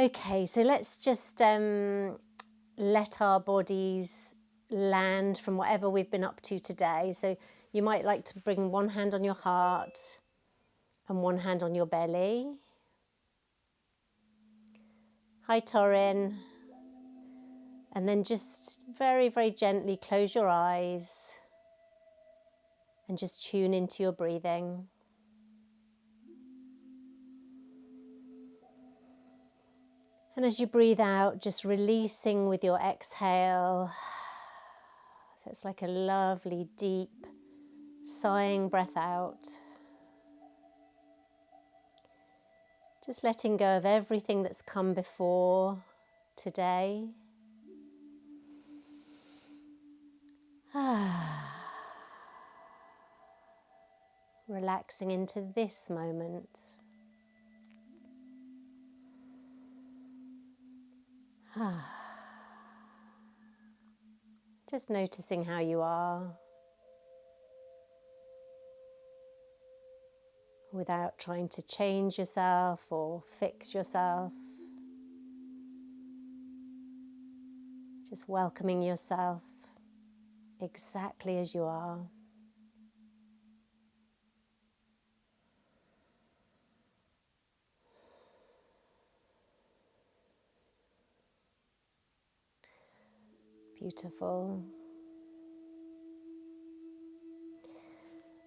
Okay, so let's just let our bodies land from whatever we've been up to today. So you might like to bring one hand on your heart and one hand on your belly. Hi, Torin. And then just very, very gently close your eyes and just tune into your breathing. And as you breathe out, just releasing with your exhale. So it's like a lovely, deep, sighing breath out. Just letting go of everything that's come before today. Relaxing into this moment. Just noticing how you are without trying to change yourself or fix yourself. Just welcoming yourself exactly as you are. Beautiful.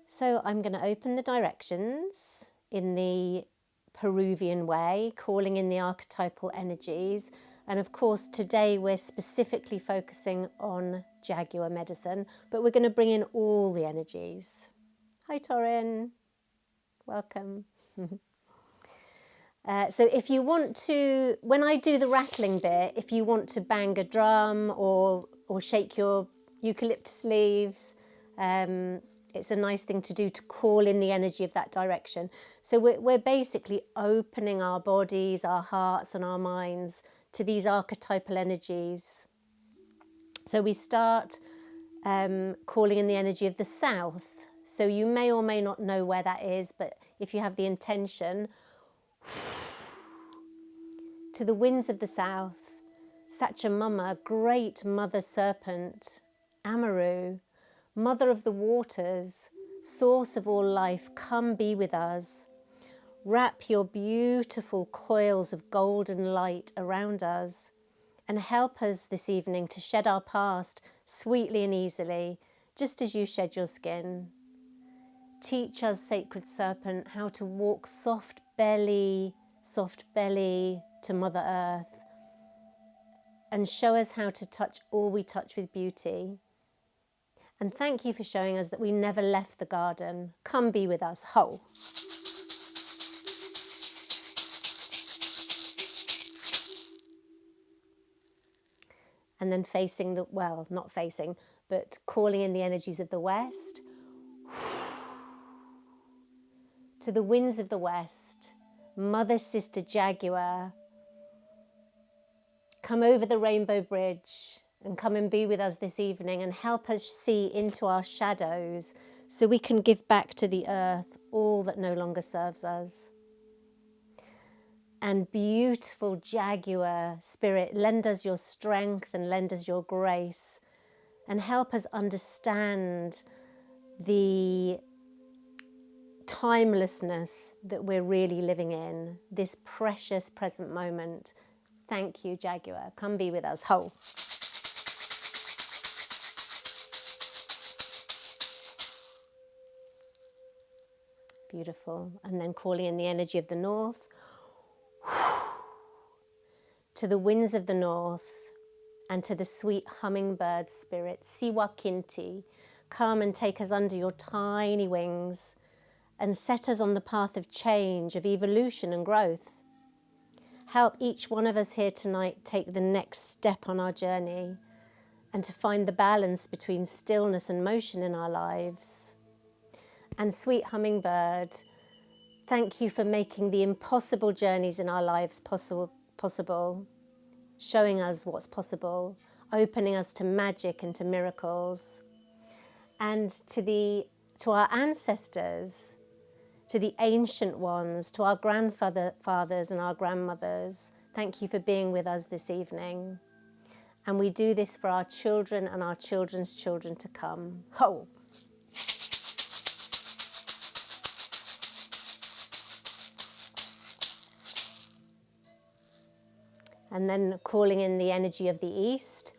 So I'm going to open the directions in the Peruvian way, calling in the archetypal energies. And of course, today we're specifically focusing on Jaguar medicine, but we're going to bring in all the energies. Hi, Torin. Welcome. So if you want to, when I do the rattling bit, if you want to bang a drum or shake your eucalyptus leaves, it's a nice thing to do to call in the energy of that direction. So we're basically opening our bodies, our hearts and our minds to these archetypal energies. So we start calling in the energy of the south. So you may or may not know where that is, but if you have the intention, to the winds of the south, Sachamama, great mother serpent, Amaru, mother of the waters, source of all life, come be with us. Wrap your beautiful coils of golden light around us and help us this evening to shed our past sweetly and easily, just as you shed your skin. Teach us, sacred serpent, how to walk soft belly to Mother Earth, and show us how to touch all we touch with beauty. And thank you for showing us that we never left the garden. Come be with us, ho. And then facing the, well, not facing, but calling in the energies of the west. To the winds of the west, Mother, Sister, Jaguar, come over the rainbow bridge and come and be with us this evening and help us see into our shadows so we can give back to the earth all that no longer serves us. And beautiful Jaguar spirit, lend us your strength and lend us your grace and help us understand the timelessness that we're really living in, this precious present moment. Thank you, Jaguar. Come be with us. Ho. Beautiful. And then calling in the energy of the north. To the winds of the north and to the sweet hummingbird spirit, Siwa Kinti, come and take us under your tiny wings and set us on the path of change, of evolution and growth. Help each one of us here tonight take the next step on our journey and to find the balance between stillness and motion in our lives. And sweet hummingbird, thank you for making the impossible journeys in our lives possible, showing us what's possible, opening us to magic and to miracles. And to our ancestors, to the ancient ones, to our grandfathers and our grandmothers, Thank you for being with us this evening. And we do this for our children and our children's children to come. Ho! And then calling in the energy of the east,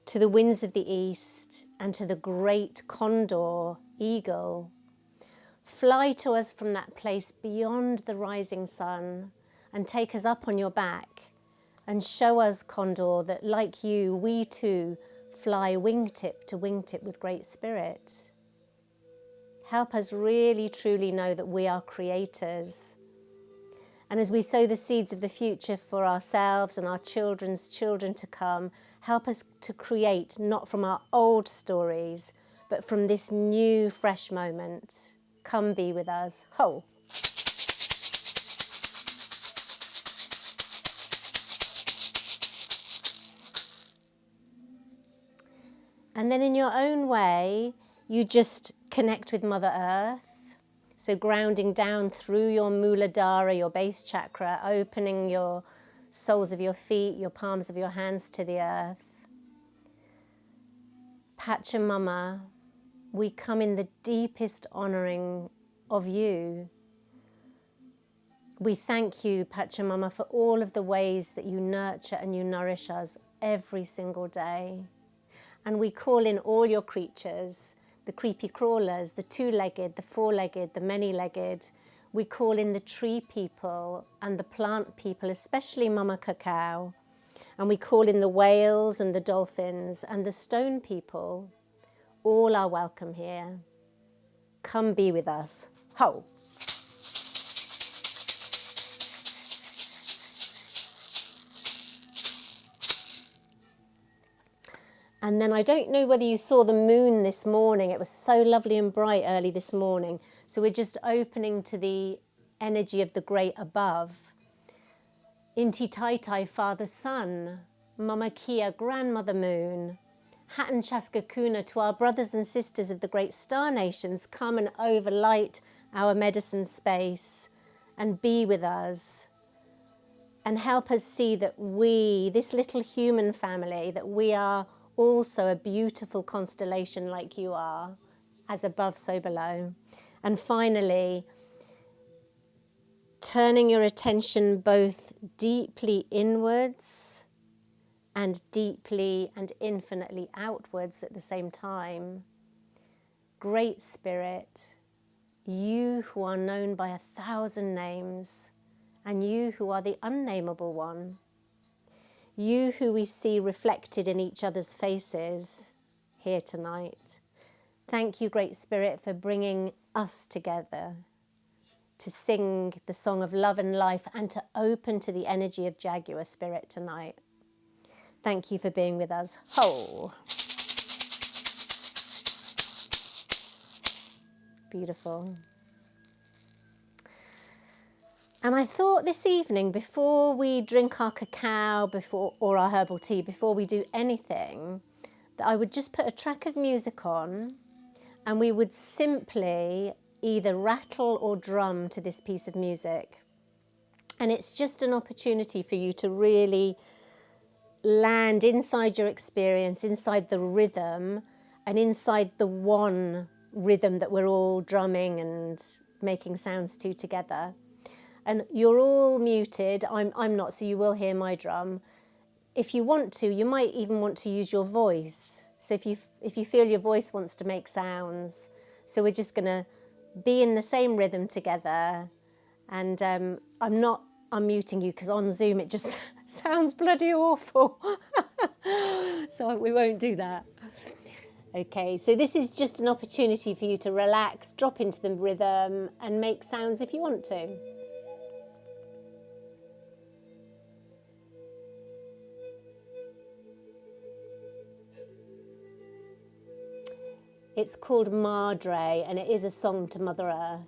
to the winds of the east and to the great condor, eagle. Fly to us from that place beyond the rising sun and take us up on your back and show us, condor, that like you, we too fly wingtip to wingtip with great spirit. Help us really truly know that we are creators. And as we sow the seeds of the future for ourselves and our children's children to come, help us to create not from our old stories, but from this new, fresh moment. Come be with us. Ho! And then in your own way, you just connect with Mother Earth. So grounding down through your Muladhara, your base chakra, opening your soles of your feet, your palms of your hands to the earth. Pachamama, we come in the deepest honouring of you. We thank you, Pachamama, for all of the ways that you nurture and you nourish us every single day. And we call in all your creatures, the creepy crawlers, the two-legged, the four-legged, the many-legged. We call in the tree people and the plant people, especially Mama Cacao. And we call in the whales and the dolphins and the stone people. All are welcome here. Come be with us. Ho! And then I don't know whether you saw the moon this morning. It was so lovely and bright early this morning. So we're just opening to the energy of the great above. Inti Taitai, Father Sun, Mama Kia, Grandmother Moon, Hatton Chaska Kuna, to our brothers and sisters of the great star nations, come and overlight our medicine space and be with us. And help us see that we, this little human family, that we are also a beautiful constellation like you are, as above, so below. And finally, turning your attention both deeply inwards and deeply and infinitely outwards at the same time. Great Spirit, you who are known by 1,000 names, and you who are the unnameable one, you who we see reflected in each other's faces here tonight. Thank you, Great Spirit, for bringing us together to sing the song of love and life and to open to the energy of Jaguar Spirit tonight. Thank you for being with us. Ho! Beautiful. And I thought this evening, before we drink our cacao or our herbal tea, before we do anything, that I would just put a track of music on and we would simply either rattle or drum to this piece of music. And it's just an opportunity for you to really land inside your experience, inside the rhythm, and inside the one rhythm that we're all drumming and making sounds to together. And you're all muted. I'm not, so you will hear my drum. If you want to, you might even want to use your voice. So if you feel your voice wants to make sounds, so we're just going to be in the same rhythm together. And I'm not unmuting you because on Zoom it just sounds bloody awful. So we won't do that. Okay, so this is just an opportunity for you to relax, drop into the rhythm and make sounds if you want to. It's called Madre, and it is a song to Mother Earth.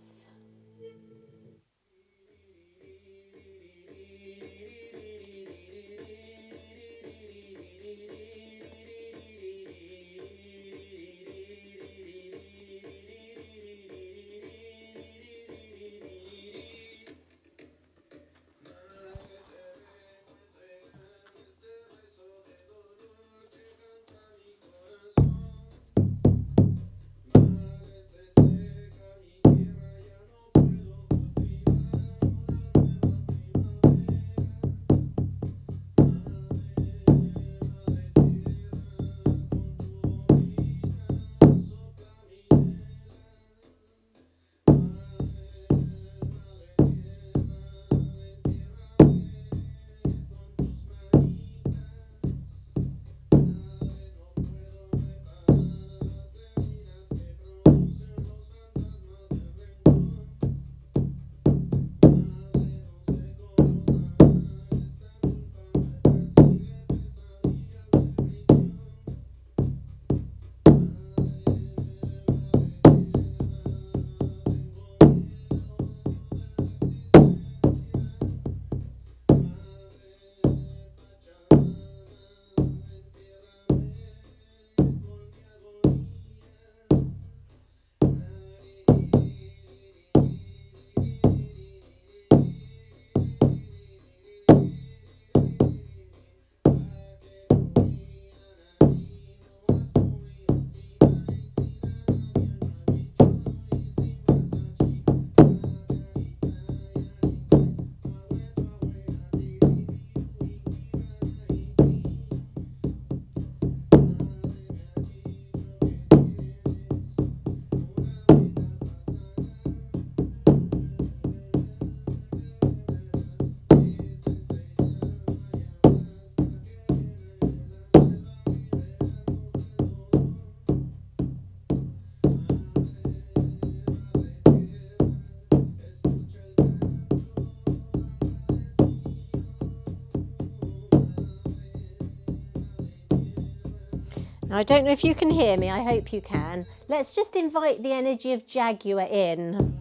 Now, I don't know if you can hear me, I hope you can. Let's just invite the energy of Jaguar in.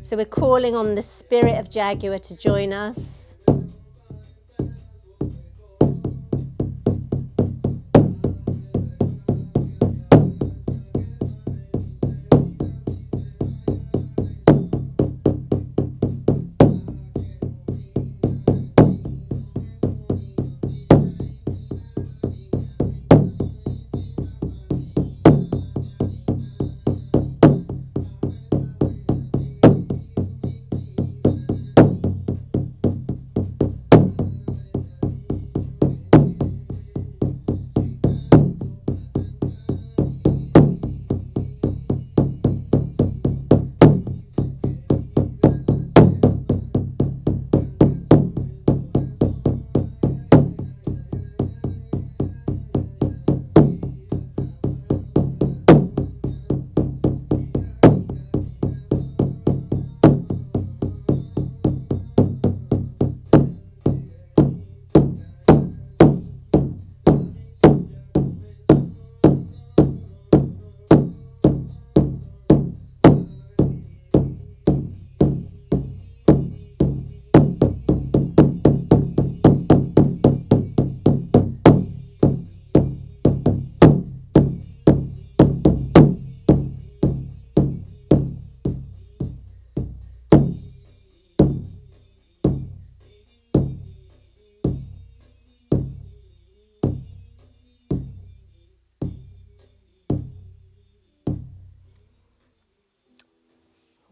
So we're calling on the spirit of Jaguar to join us.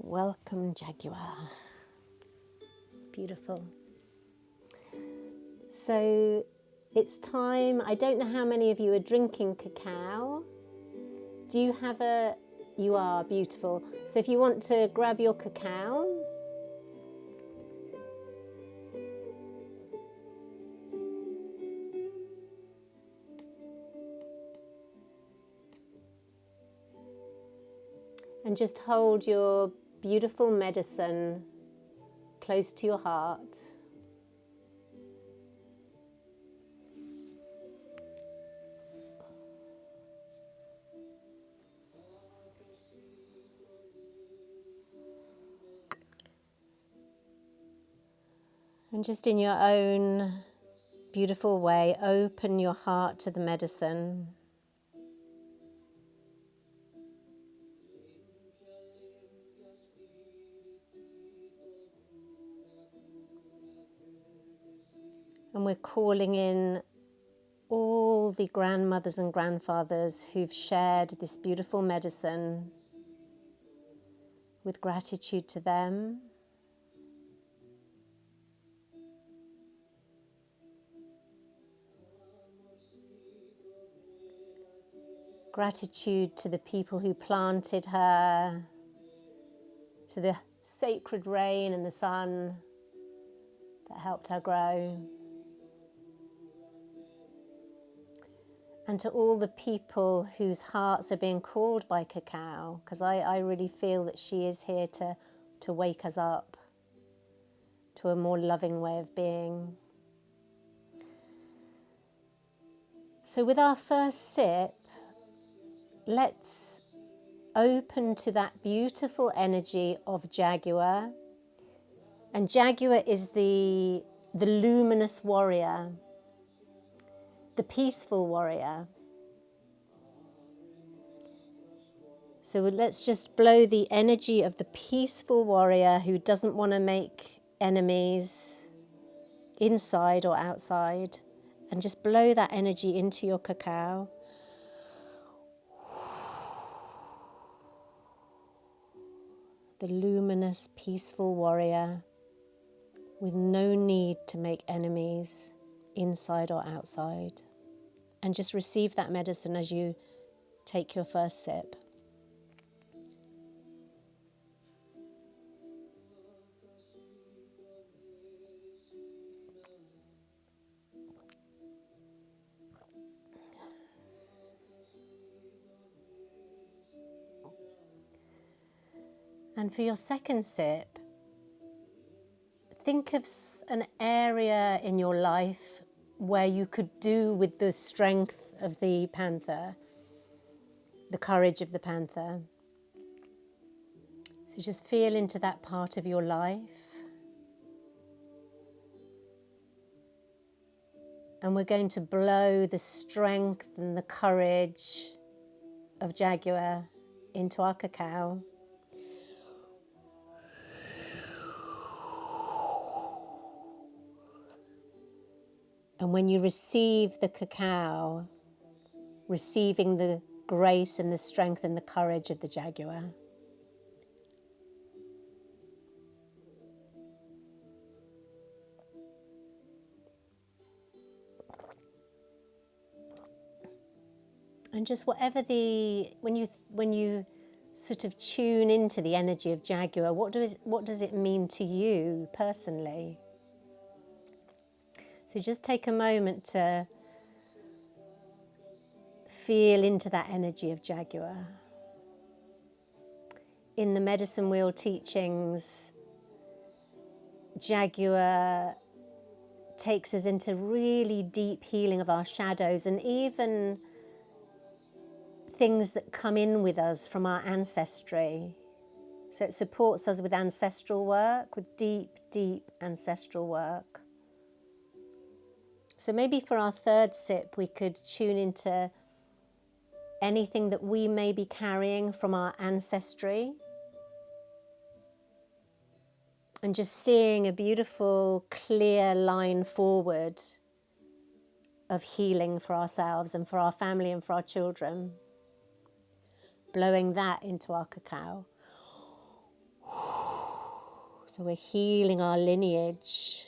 Welcome, Jaguar. Beautiful. So it's time. I don't know how many of you are drinking cacao. Do you have a... You are, beautiful. So if you want to grab your cacao. And just hold your beautiful medicine close to your heart. And just in your own beautiful way, open your heart to the medicine. And we're calling in all the grandmothers and grandfathers who've shared this beautiful medicine with gratitude to them. Gratitude to the people who planted her, to the sacred rain and the sun that helped her grow. And to all the people whose hearts are being called by Cacao, because I really feel that she is here to wake us up to a more loving way of being. So with our first sip, let's open to that beautiful energy of Jaguar. And Jaguar is the luminous warrior, the peaceful warrior. So let's just blow the energy of the peaceful warrior who doesn't want to make enemies inside or outside, and just blow that energy into your cacao. The luminous, peaceful warrior with no need to make enemies inside or outside. And just receive that medicine as you take your first sip. And for your second sip, think of an area in your life where you could do with the strength of the panther. the courage of the panther. So just feel into that part of your life. And we're going to blow the strength and the courage of Jaguar into our cacao. And when you receive the cacao, receiving the grace and the strength and the courage of the Jaguar, and just whatever when you sort of tune into the energy of Jaguar, what does it mean to you personally? So just take a moment to feel into that energy of Jaguar. In the medicine wheel teachings, Jaguar takes us into really deep healing of our shadows and even things that come in with us from our ancestry. So it supports us with ancestral work, with deep, deep ancestral work. So maybe for our third sip, we could tune into anything that we may be carrying from our ancestry. And just seeing a beautiful, clear line forward of healing for ourselves and for our family and for our children. Blowing that into our cacao. So we're healing our lineage.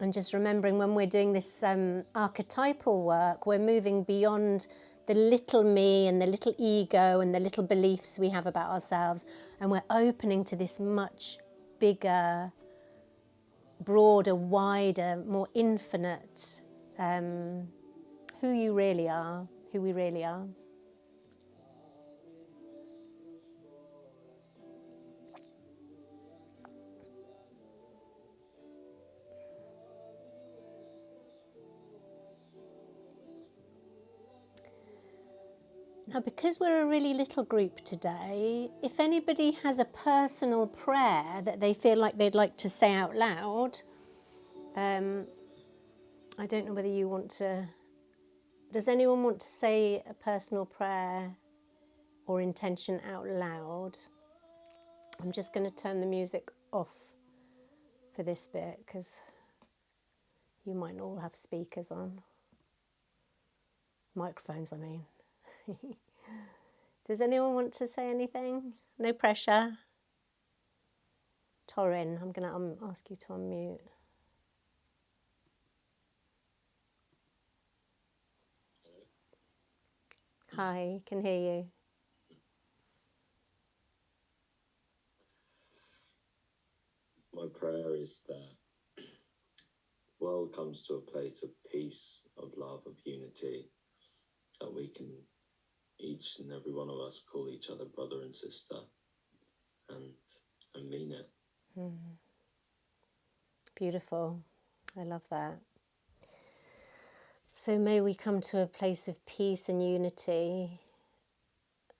And just remembering when we're doing this archetypal work, we're moving beyond the little me and the little ego and the little beliefs we have about ourselves. And we're opening to this much bigger, broader, wider, more infinite, who you really are, who we really are. Now, because we're a really little group today, if anybody has a personal prayer that they feel like they'd like to say out loud, I don't know whether you want to... Does anyone want to say a personal prayer or intention out loud? I'm just going to turn the music off for this bit because you might not all have speakers on. Microphones, I mean. Does anyone want to say anything? No pressure. Torin, I'm going to ask you to unmute. Hi, can hear you. My prayer is that the world comes to a place of peace, of love, of unity, that we can, each and every one of us, call each other brother and sister and mean it. Beautiful. I love that. So may we come to a place of peace and unity,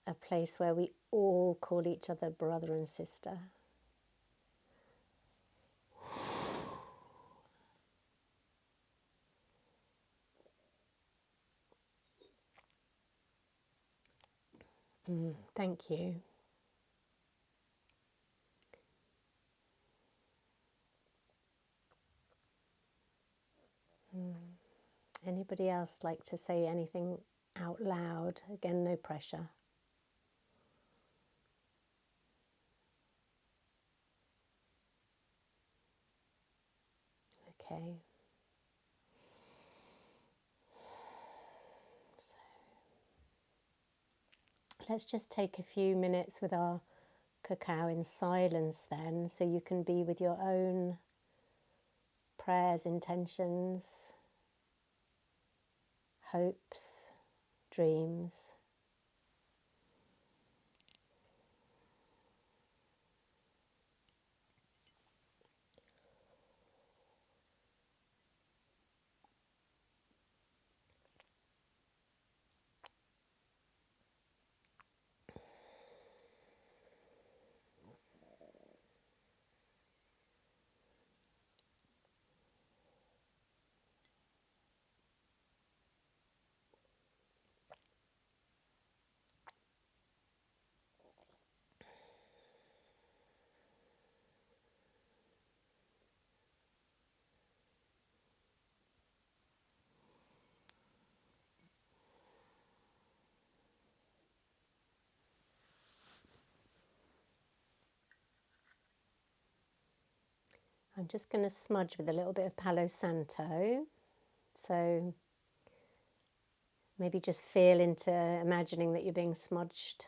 a place where we all call each other brother and sister. Thank you. Anybody else like to say anything out loud? Again, no pressure. Okay. So let's just take a few minutes with our cacao in silence then, so you can be with your own prayers, intentions, hopes, dreams. I'm just going to smudge with a little bit of Palo Santo. So maybe just feel into imagining that you're being smudged.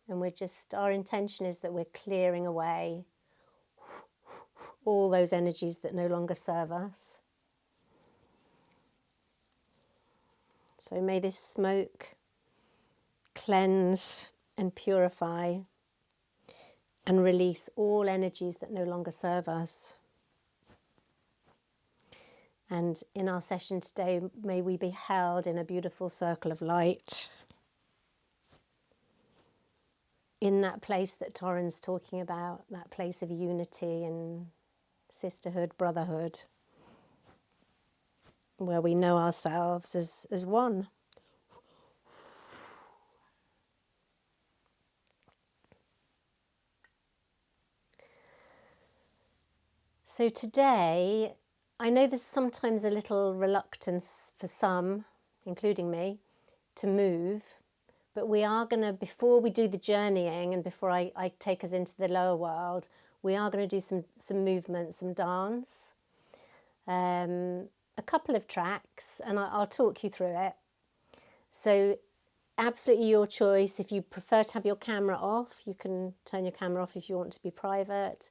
And our intention is that we're clearing away all those energies that no longer serve us. So may this smoke cleanse and purify and release all energies that no longer serve us. And in our session today, may we be held in a beautiful circle of light, in that place that Torren's talking about, that place of unity and sisterhood, brotherhood, where we know ourselves as one. So today, I know there's sometimes a little reluctance for some, including me, to move, but we are going to, before we do the journeying and before I take us into the lower world, we are going to do some movement, some dance, a couple of tracks, and I'll talk you through it. So absolutely your choice. If you prefer to have your camera off, you can turn your camera off if you want to be private.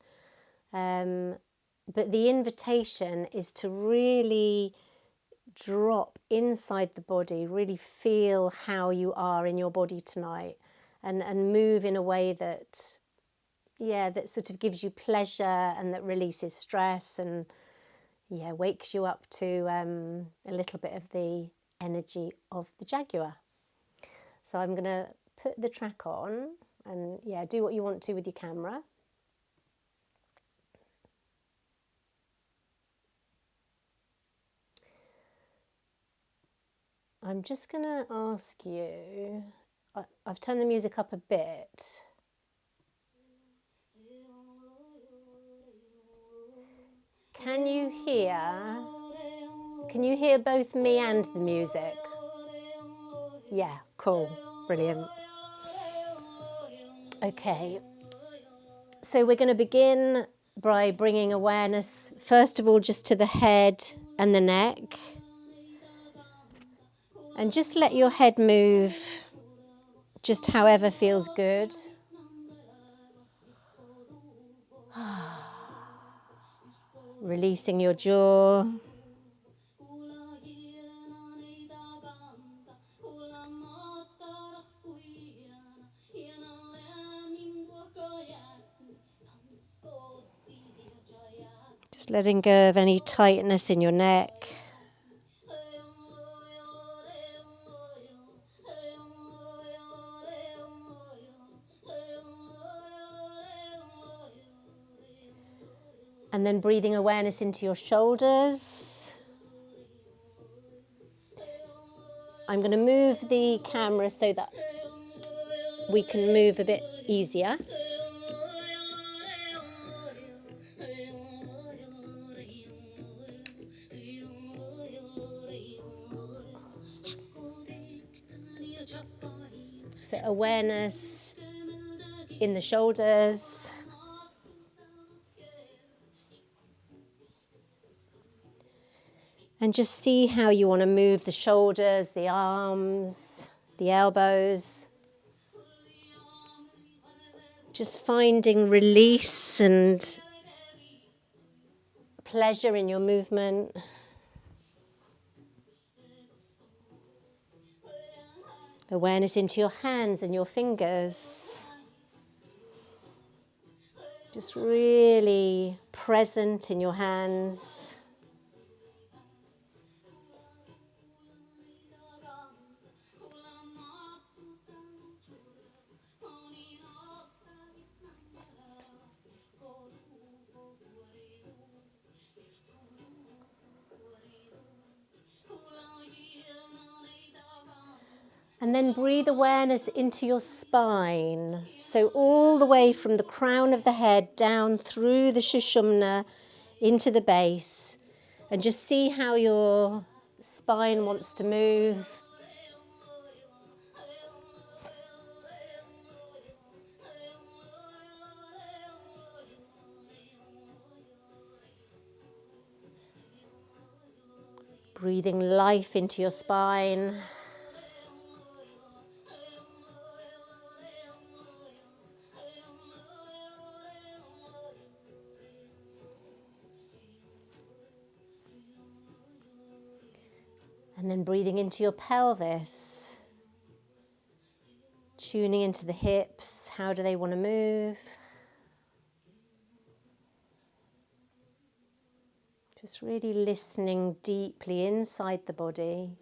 But the invitation is to really drop inside the body, really feel how you are in your body tonight, and move in a way that, that sort of gives you pleasure and that releases stress and, wakes you up to a little bit of the energy of the Jaguar. So I'm going to put the track on and, do what you want to with your camera. I'm just going to ask you, I've turned the music up a bit. Can you hear both me and the music? Yeah, cool, brilliant. Okay, so we're going to begin by bringing awareness, first of all, just to the head and the neck. And just let your head move just however feels good. Releasing your jaw. Just letting go of any tightness in your neck. And then breathing awareness into your shoulders. I'm going to move the camera so that we can move a bit easier. So awareness in the shoulders. And just see how you want to move the shoulders, the arms, the elbows. Just finding release and pleasure in your movement. Awareness into your hands and your fingers. Just really present in your hands. And then breathe awareness into your spine. So all the way from the crown of the head down through the Sushumna into the base. And just see how your spine wants to move. Breathing life into your spine. And then breathing into your pelvis. Tuning into the hips. How do they want to move? Just really listening deeply inside the body.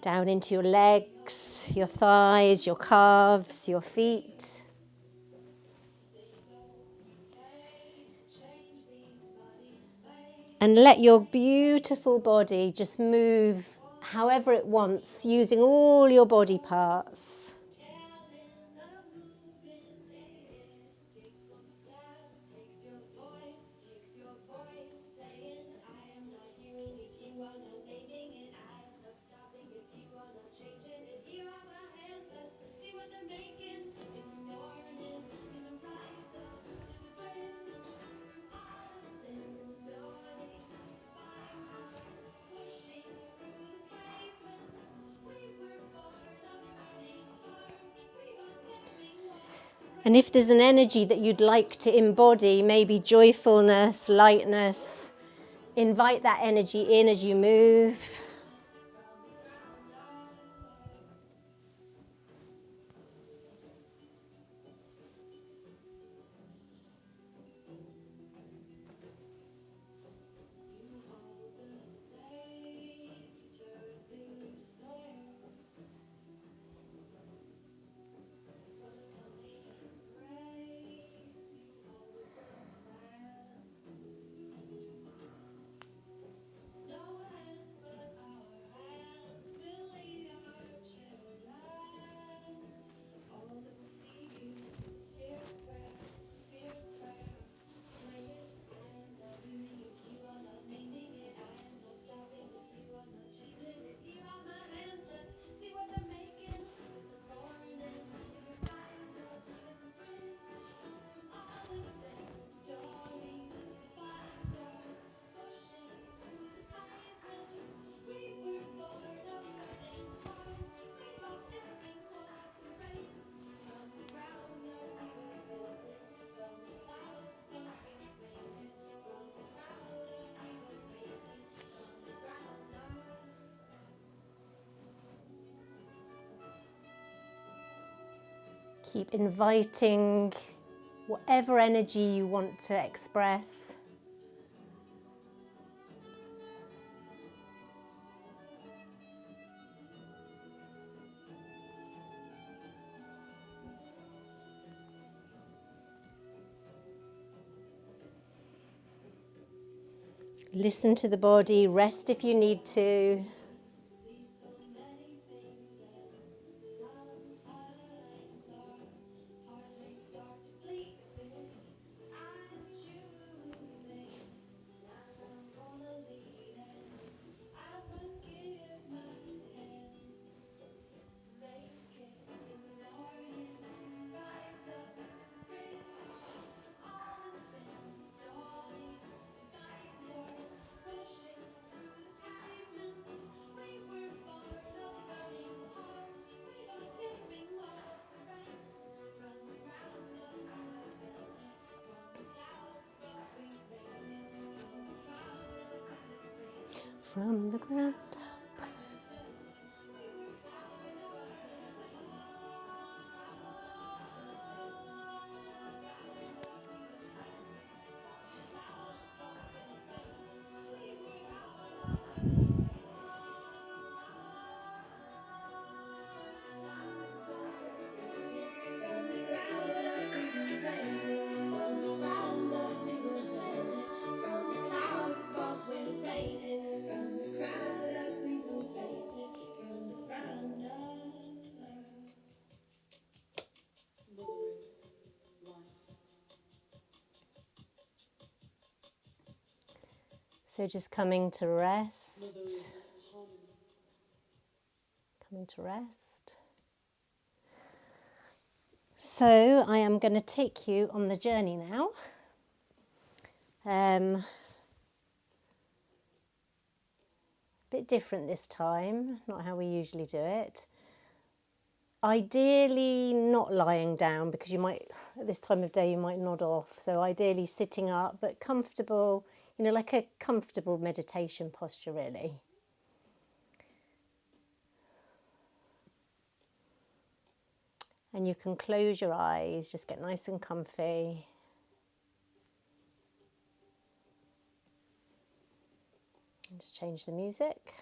Down into your legs, your thighs, your calves, your feet. And let your beautiful body just move however it wants, using all your body parts. And if there's an energy that you'd like to embody, maybe joyfulness, lightness, invite that energy in as you move. Keep inviting whatever energy you want to express. Listen to the body, rest if you need to. From the ground up. So just coming to rest. Coming to rest. So I am going to take you on the journey now. Bit different this time, not how we usually do it. Ideally not lying down, because you might, at this time of day, you might nod off. So ideally sitting up, but comfortable, you know, like a comfortable meditation posture really. And you can close your eyes, just get nice and comfy. Just change the music.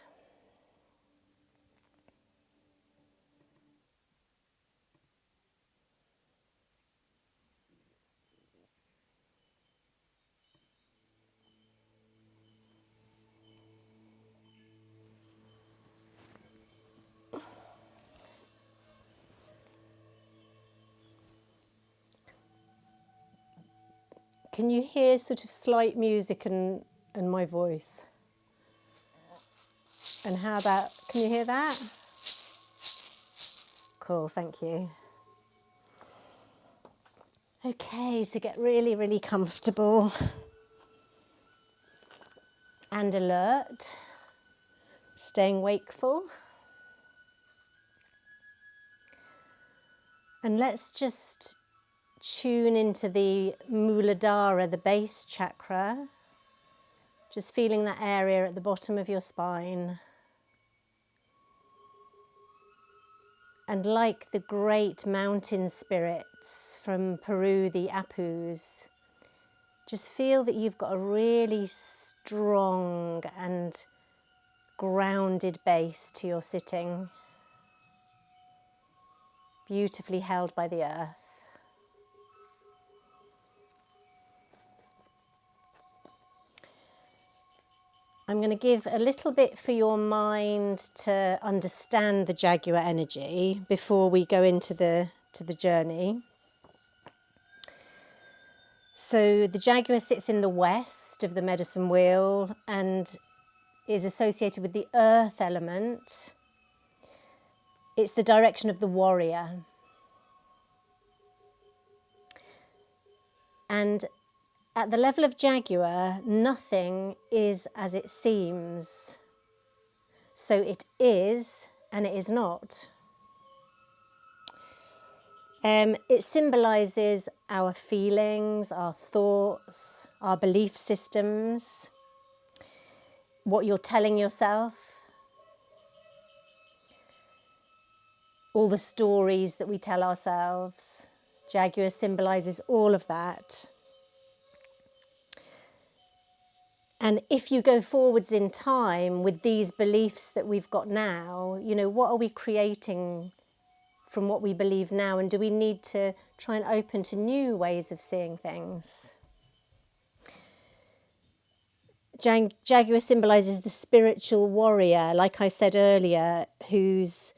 Can you hear sort of slight music and my voice? And how about, can you hear that? Cool, thank you. Okay, so get really, really comfortable and alert, staying wakeful. And let's just tune into the Muladhara, the base chakra. Just feeling that area at the bottom of your spine. And like the great mountain spirits from Peru, the Apus, just feel that you've got a really strong and grounded base to your sitting, beautifully held by the earth. I'm going to give a little bit for your mind to understand the Jaguar energy before we go into the journey. So the Jaguar sits in the west of the medicine wheel and is associated with the earth element. It's the direction of the warrior. And at the level of Jaguar, nothing is as it seems. So it is and it is not. It symbolises our feelings, our thoughts, our belief systems, what you're telling yourself, all the stories that we tell ourselves. Jaguar symbolises all of that. And if you go forwards in time with these beliefs that we've got now, you know, what are we creating from what we believe now? And do we need to try and open to new ways of seeing things? Jaguar symbolises the spiritual warrior, like I said earlier, who's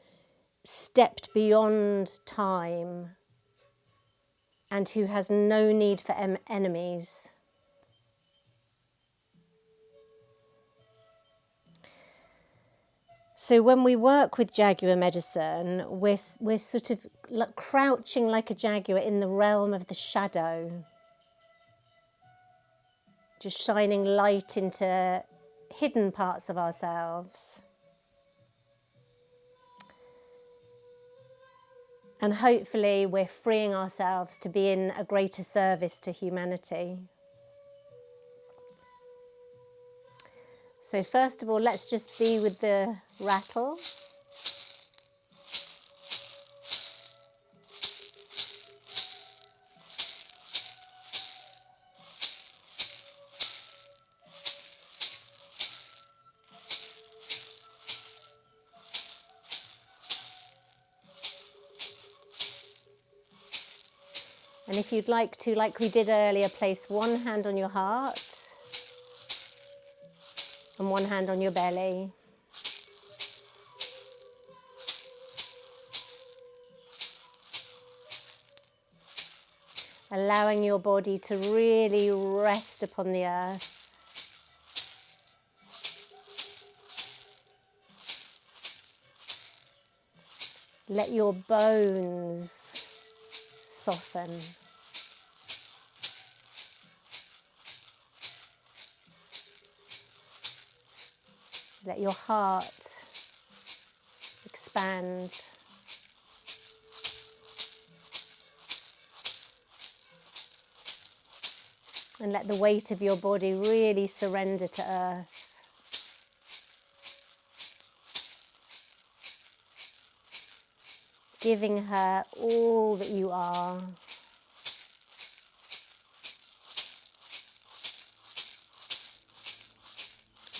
stepped beyond time and who has no need for enemies. So when we work with Jaguar medicine, we're sort of crouching like a jaguar in the realm of the shadow, just shining light into hidden parts of ourselves. And hopefully we're freeing ourselves to be in a greater service to humanity. So first of all, let's just be with the rattle. And if you'd like to, like we did earlier, place one hand on your heart and one hand on your belly. Allowing your body to really rest upon the earth. Let your bones soften. Let your heart expand. And let the weight of your body really surrender to earth. Giving her all that you are.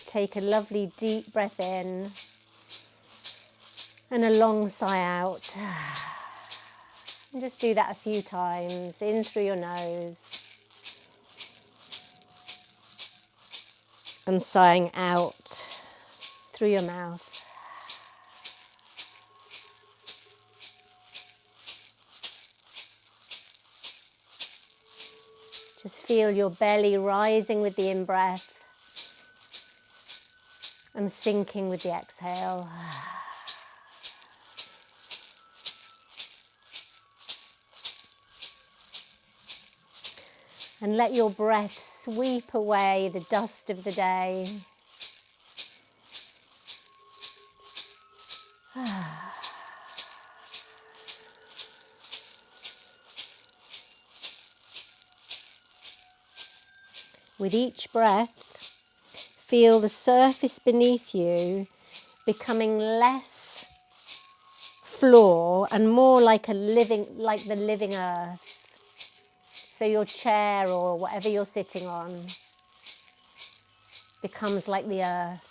Take a lovely deep breath in and a long sigh out. And just do that a few times, in through your nose and sighing out through your mouth. Just feel your belly rising with the in-breath and sinking with the exhale. And let your breath sweep away the dust of the day. With each breath, feel the surface beneath you becoming less floor and more like the living earth. So your chair or whatever you're sitting on becomes like the earth.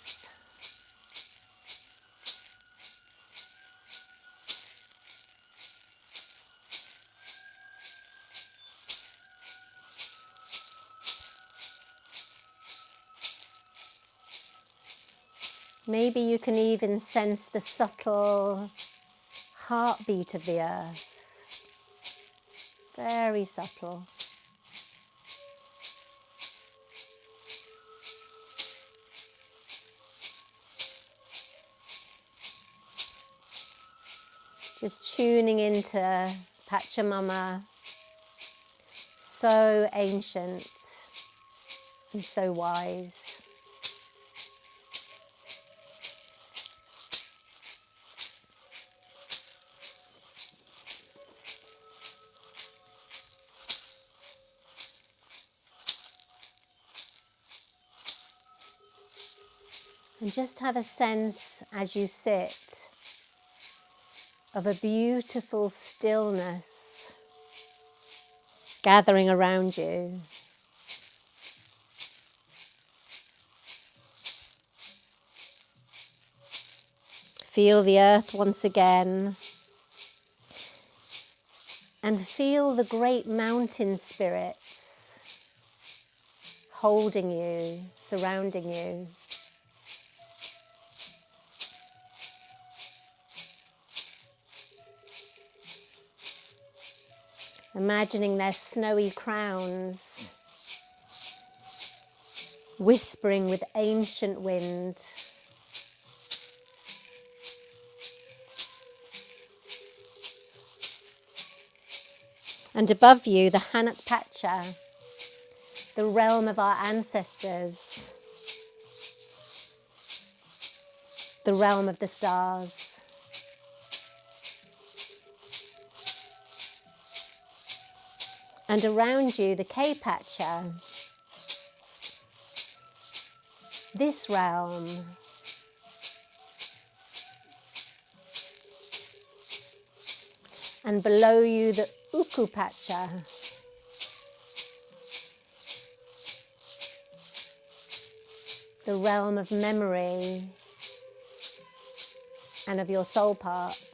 Maybe you can even sense the subtle heartbeat of the earth. Very subtle. Just tuning into Pachamama, so ancient and so wise. And just have a sense as you sit of a beautiful stillness gathering around you. Feel the earth once again and feel the great mountain spirits holding you, surrounding you. Imagining their snowy crowns, whispering with ancient wind. And above you, the Hanat Pacha, the realm of our ancestors, the realm of the stars. And around you, the K-Pacha, this realm. And below you, the Uku-Pacha, the realm of memory and of your soul parts.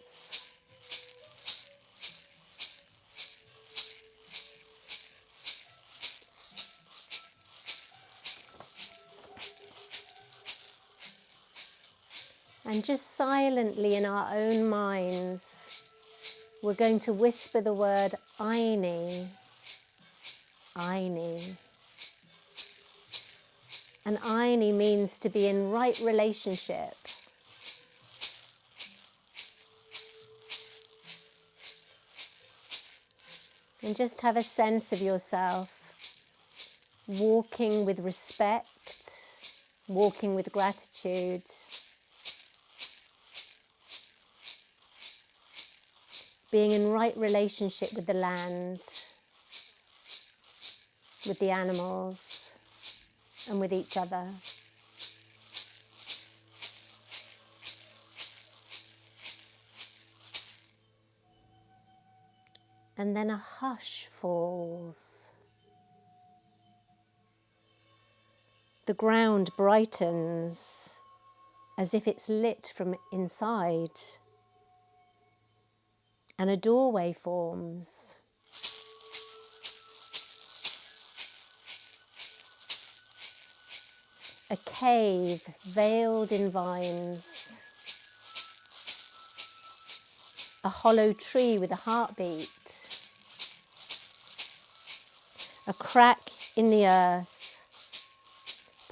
And just silently in our own minds, we're going to whisper the word Aini, Aini. And Aini means to be in right relationship. And just have a sense of yourself walking with respect, walking with gratitude, being in right relationship with the land, with the animals, and with each other. And then a hush falls. The ground brightens as if it's lit from inside, and a doorway forms. A cave veiled in vines. A hollow tree with a heartbeat. A crack in the earth,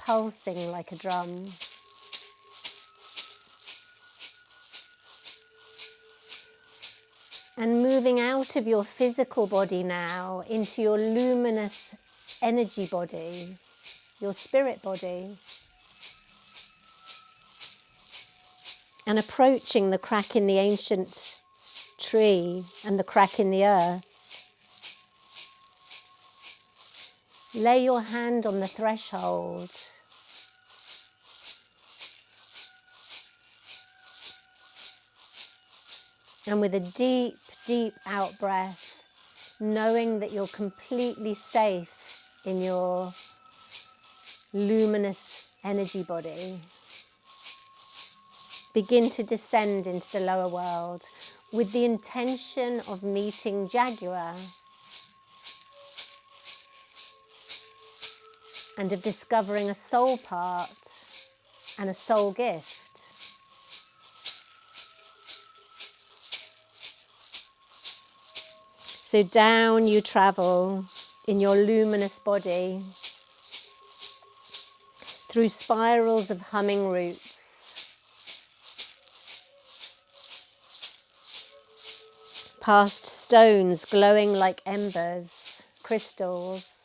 pulsing like a drum. And moving out of your physical body now into your luminous energy body, your spirit body. And approaching the crack in the ancient tree and the crack in the earth. Lay your hand on the threshold. And with a deep, deep out breath, knowing that you're completely safe in your luminous energy body, begin to descend into the lower world with the intention of meeting Jaguar and of discovering a soul part and a soul gift. So down you travel in your luminous body through spirals of humming roots, past stones glowing like embers, crystals,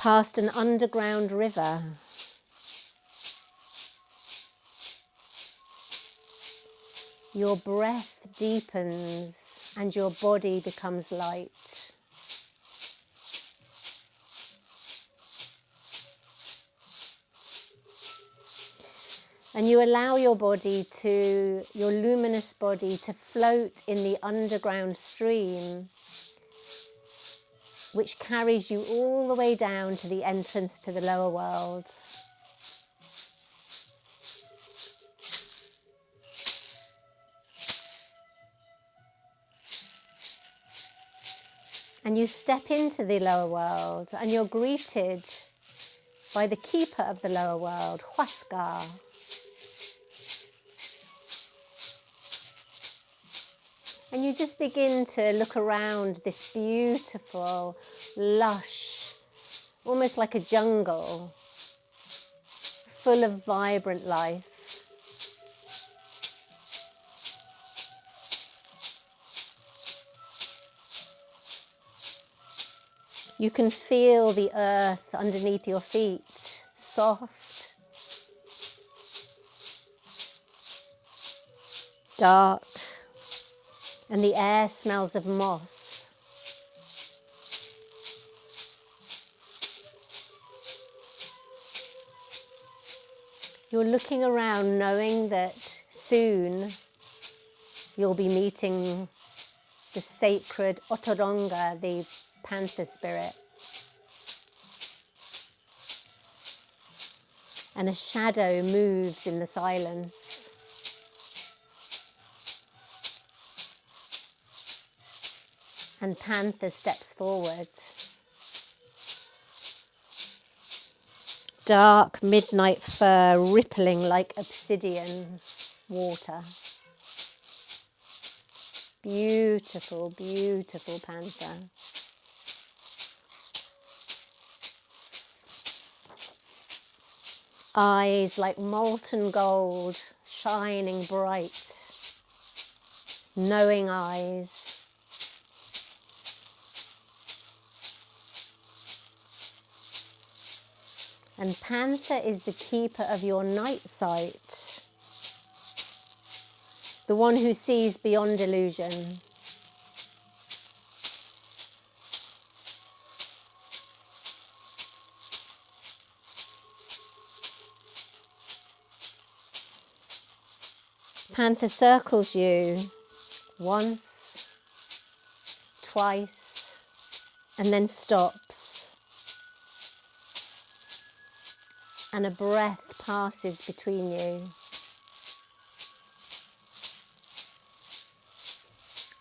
past an underground river, your breath deepens and your body becomes light. And you allow your luminous body to float in the underground stream, which carries you all the way down to the entrance to the lower world. And you step into the lower world and you're greeted by the keeper of the lower world, Jaguar. And you just begin to look around this beautiful, lush, almost like a jungle, full of vibrant life. You can feel the earth underneath your feet, soft, dark, and the air smells of moss. You're looking around knowing that soon you'll be meeting the sacred Otoronga, the panther spirit. And a shadow moves in the silence. And Panther steps forward. Dark midnight fur rippling like obsidian water. Beautiful, beautiful panther. Eyes like molten gold, shining bright. knowing eyes. And Panther is the keeper of your night sight, the one who sees beyond illusion. Panther circles you once, twice, and then stops. And a breath passes between you.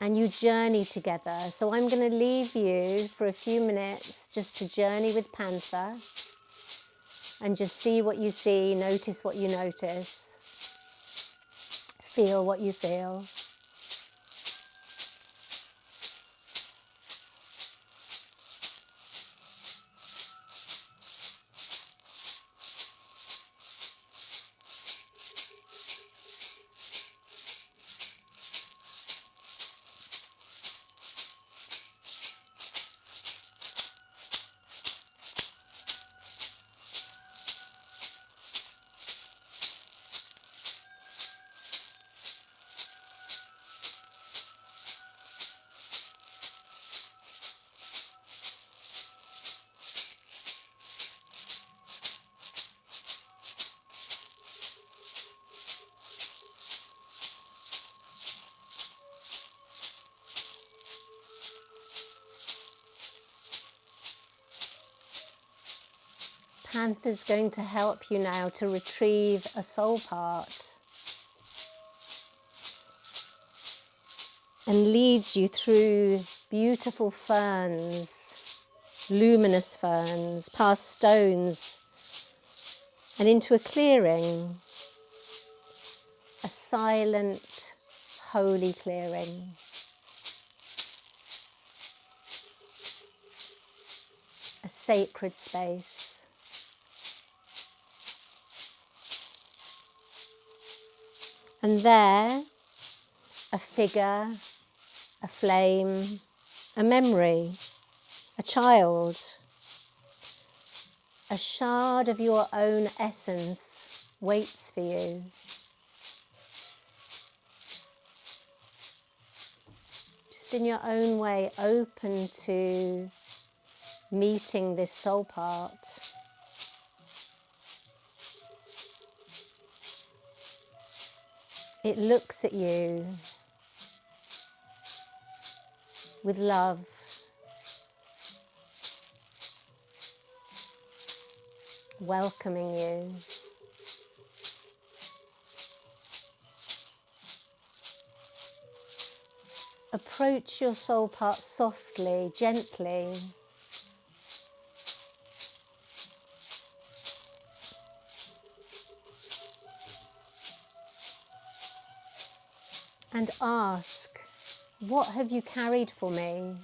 And you journey together. So I'm going to leave you for a few minutes just to journey with Panther and just see what you see, notice what you notice, feel what you feel. Panther's going to help you now to retrieve a soul part and leads you through beautiful ferns, luminous ferns, past stones and into a clearing, a silent, holy clearing. A sacred space. And there, a figure, a flame, a memory, a child, a shard of your own essence waits for you. Just in your own way, open to meeting this soul part. It looks at you with love, welcoming you. Approach your soul part softly, gently. And ask, what have you carried for me?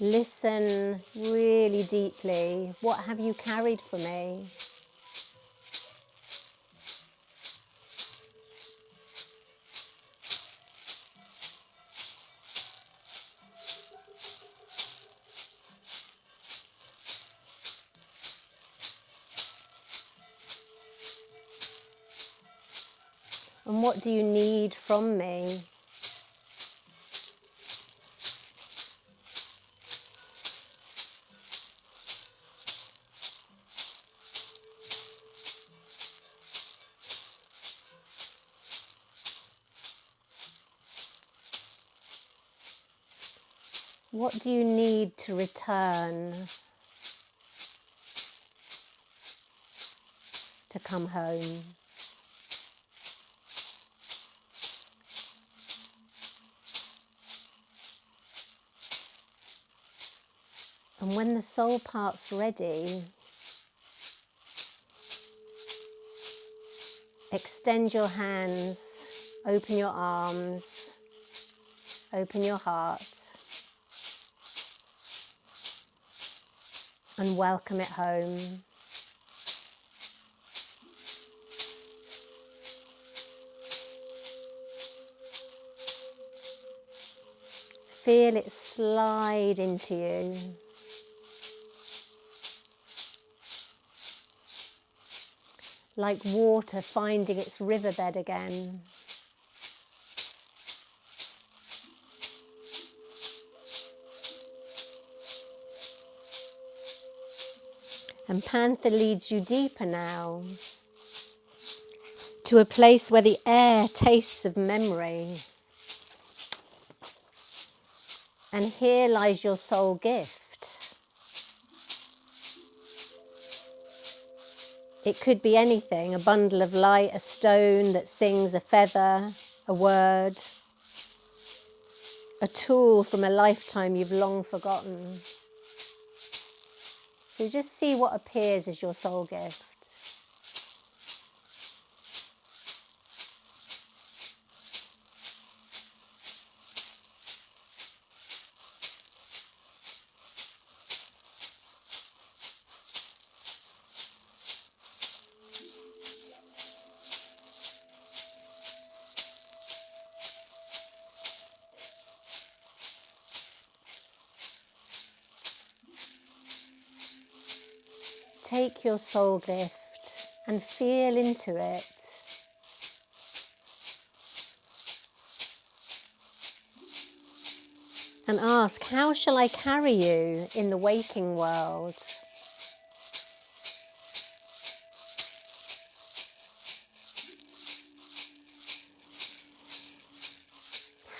Listen really deeply. What have you carried for me? And what do you need from me? What do you need to return, to come home? And when the soul part's ready, extend your hands, open your arms, Open your heart and welcome it home. Feel it slide into you. Like water finding its riverbed again. And Panther leads you deeper now to a place where the air tastes of memory. And here lies your soul gift. It could be anything, a bundle of light, a stone that sings, a feather, a word, a tool from a lifetime you've long forgotten. So just see what appears as your soul gift. Take your soul gift and feel into it. And ask, how shall I carry you in the waking world?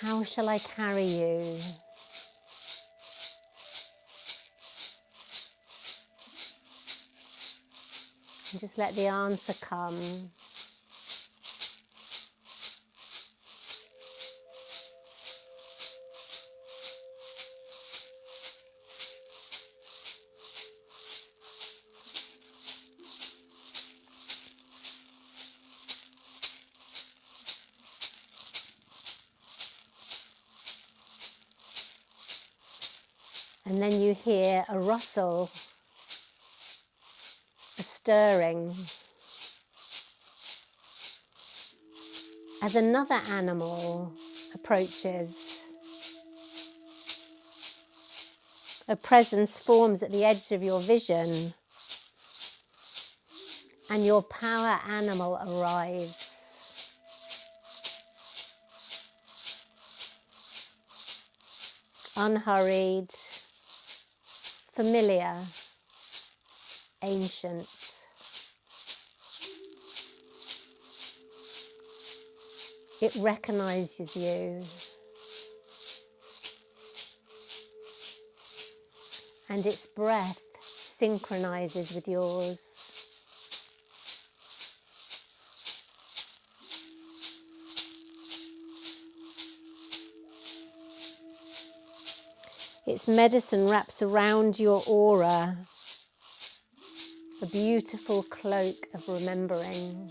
How shall I carry you? And just let the answer come. And then you hear a rustle, a stirring, as another animal approaches. A presence forms at the edge of your vision, and your power animal arrives. Unhurried, familiar, ancient. It recognizes you. And its breath synchronizes with yours. Its medicine wraps around your aura, a beautiful cloak of remembering.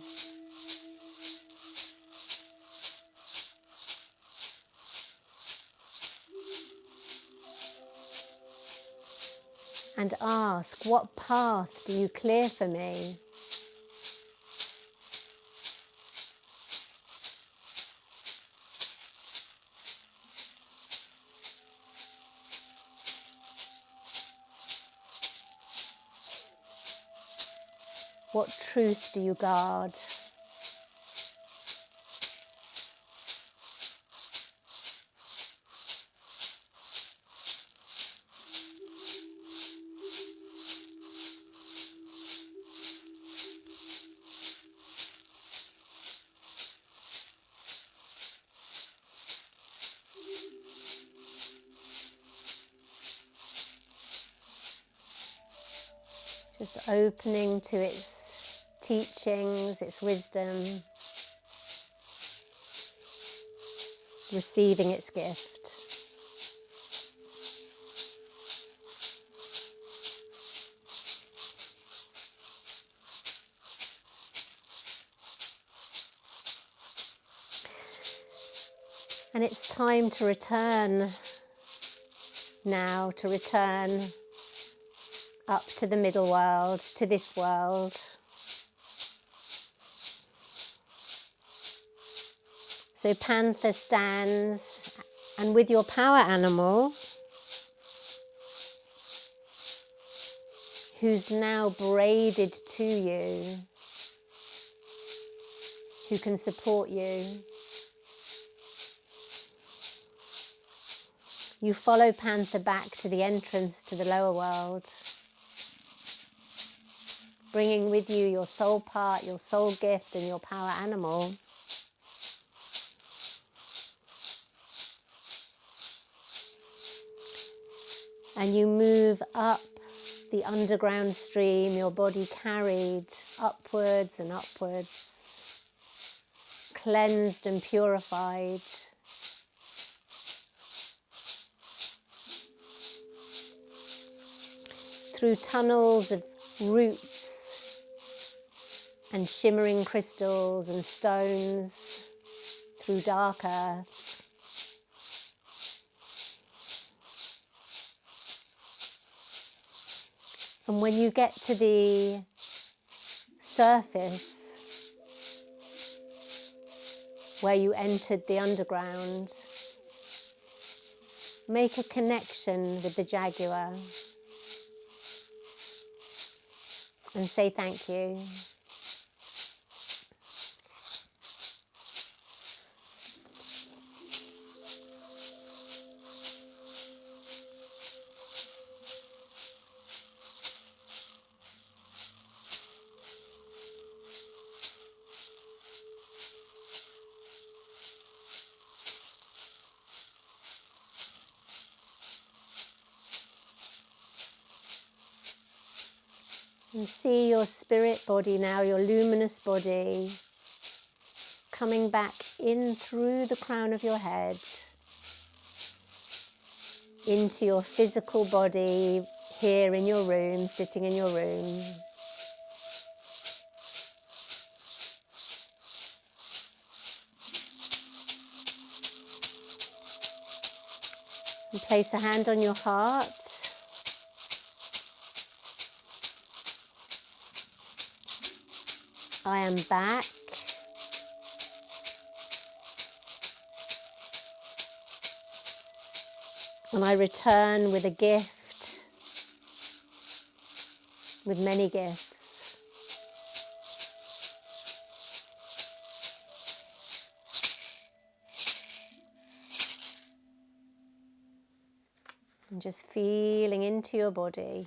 And ask, what path do you clear for me? What truth do you guard? Just opening to its teachings, its wisdom, receiving its gift. And it's time to return now, to return up to the middle world, to this world. So Panther stands, and with your power animal, who's now braided to you, who can support you, you follow Panther back to the entrance to the lower world, bringing with you your soul part, your soul gift, and your power animal. And you move up the underground stream, your body carried upwards and upwards, cleansed and purified. Through tunnels of roots and shimmering crystals and stones, through dark earth. And when you get to the surface, where you entered the underground, make a connection with the Jaguar and say thank you. And see your spirit body now, your luminous body, coming back in through the crown of your head, into your physical body here in your room, sitting in your room. And place a hand on your heart. I am back. And I return with a gift, with many gifts. And just feeling into your body.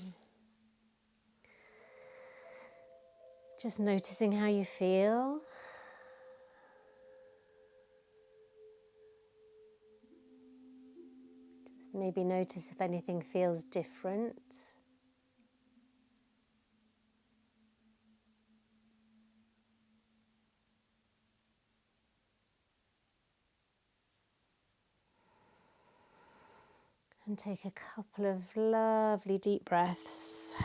Just noticing how you feel. Just maybe notice if anything feels different. And take a couple of lovely deep breaths.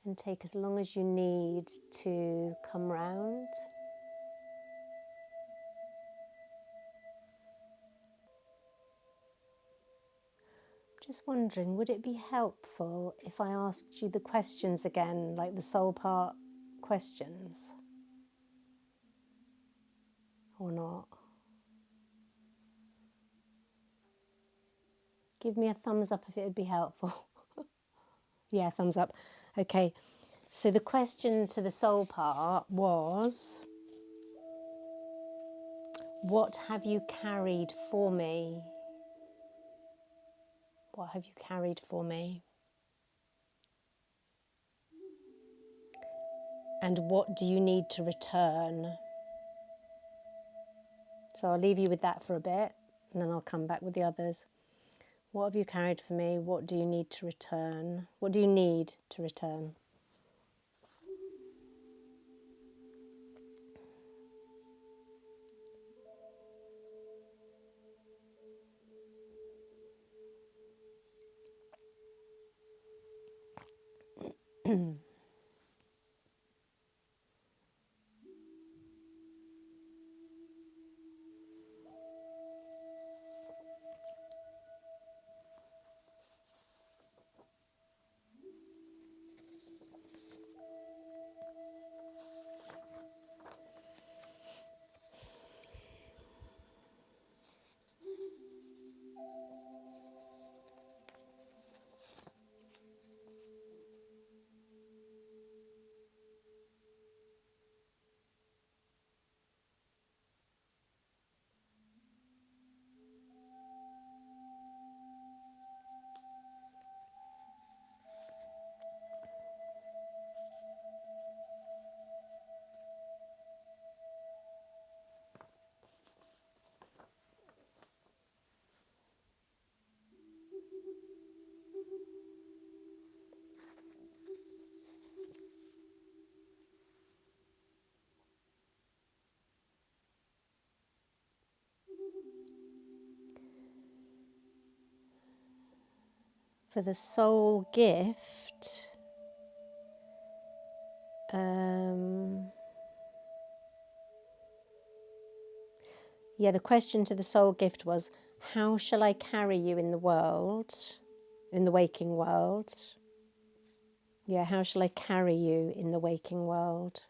And take as long as you need to come round. Just wondering, would it be helpful if I asked you the questions again, like the soul part questions? Or not? Give me a thumbs up if it would be helpful. Yeah, thumbs up. Okay, so the question to the soul part was, what have you carried for me? What have you carried for me? And what do you need to return? So I'll leave you with that for a bit, and then I'll come back with the others. What have you carried for me? What do you need to return? What do you need to return? For the soul gift, the question to the soul gift was, how shall I carry you in the world, in the waking world? Yeah, how shall I carry you in the waking world?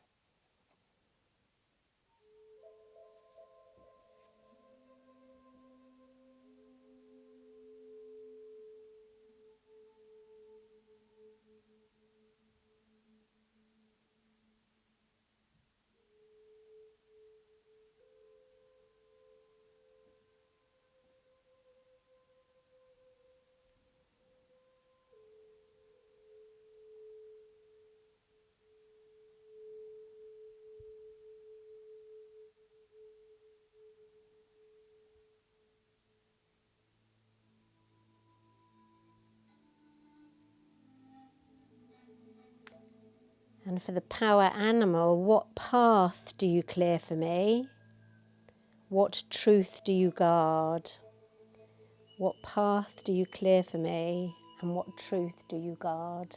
And for the power animal, what path do you clear for me? What truth do you guard? What path do you clear for me? And what truth do you guard?